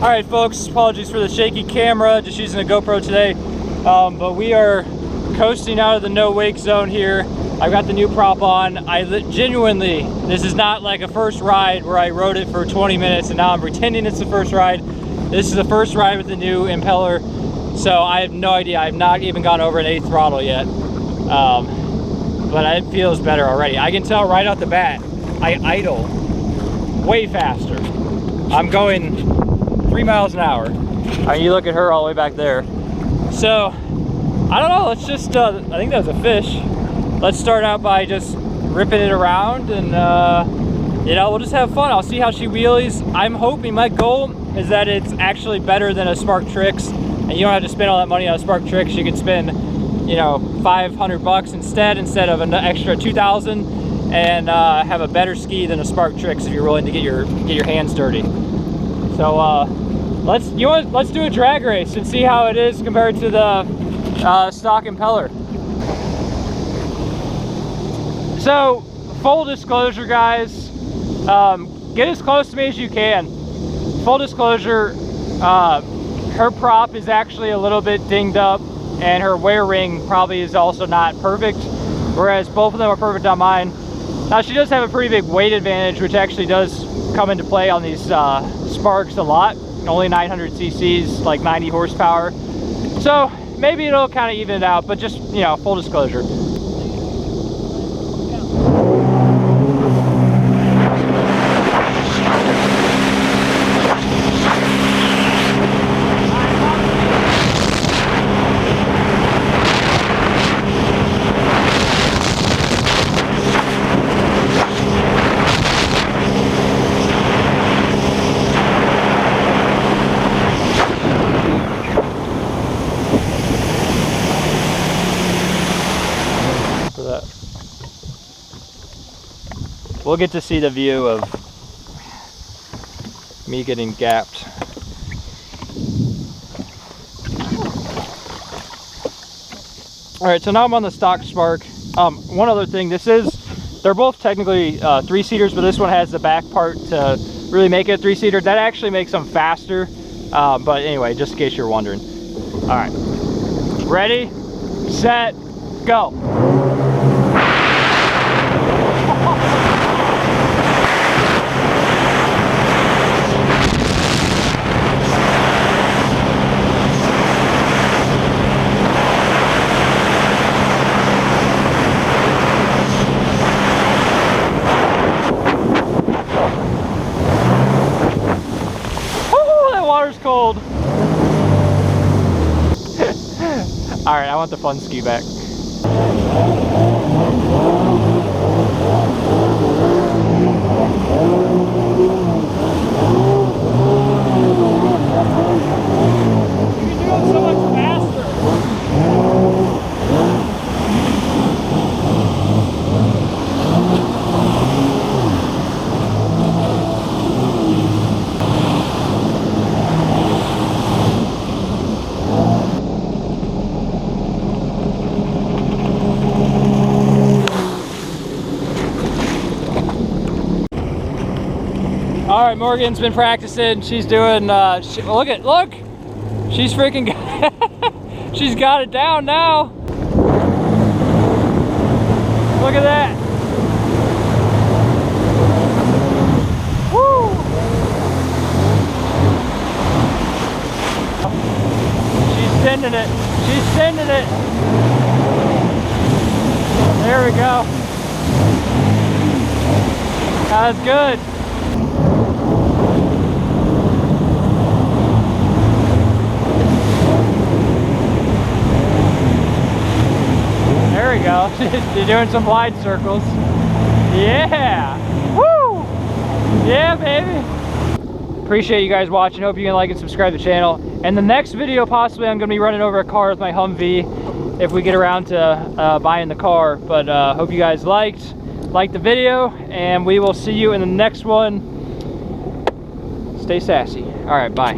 All right, folks, apologies for the shaky camera, just using a GoPro today. But we are coasting out of the no wake zone here. I've got the new prop on. Genuinely, this is not like a first ride where I rode it for 20 minutes and now I'm pretending it's the first ride. This is the first ride with the new impeller. So I have no idea. I've not even gone over an 8th throttle yet. But it feels better already. I can tell right out the bat, I idle way faster. I'm going 3 miles an hour. I mean, you look at her all the way back there. So, I don't know, let's just, I think that was a fish. Let's start out by just ripping it around and, you know, we'll just have fun. I'll see how she wheelies. I'm hoping, my goal is that it's actually better than a Spark Trixx, and you don't have to spend all that money on a Spark Trixx. You can spend, you know, $500 instead of an extra $2,000 and have a better ski than a Spark Trixx if you're willing to get your hands dirty. So let's do a drag race and see how it is compared to the stock impeller. So full disclosure, guys, get as close to me as you can. Full disclosure, her prop is actually a little bit dinged up and her wear ring probably is also not perfect, whereas both of them are perfect on mine. Now she does have a pretty big weight advantage, which actually does come into play on these Sparks a lot. Only 900 cc's, like 90 horsepower. So maybe it'll kind of even it out, but just, you know, full disclosure. We'll get to see the view of me getting gapped. All right, so now I'm on the stock Spark. One other thing, they're both technically 3-seaters, but this one has the back part to really make it a 3-seater. That actually makes them faster. But anyway, just in case you're wondering. All right, ready, set, go. Cold. All right, I want the fun ski back. You can do it so much faster. All right, Morgan's been practicing. She's doing, look, she's freaking, she's got it down now. Look at that. Woo. She's sending it. She's sending it. There we go. That's good. There we go. You're doing some wide circles. Yeah. Woo. Yeah, baby. Appreciate you guys watching. Hope you can like and subscribe to the channel. And the next video, possibly, I'm going to be running over a car with my Humvee if we get around to buying the car. But hope you guys liked the video, and we will see you in the next one. Stay sassy. All right, bye.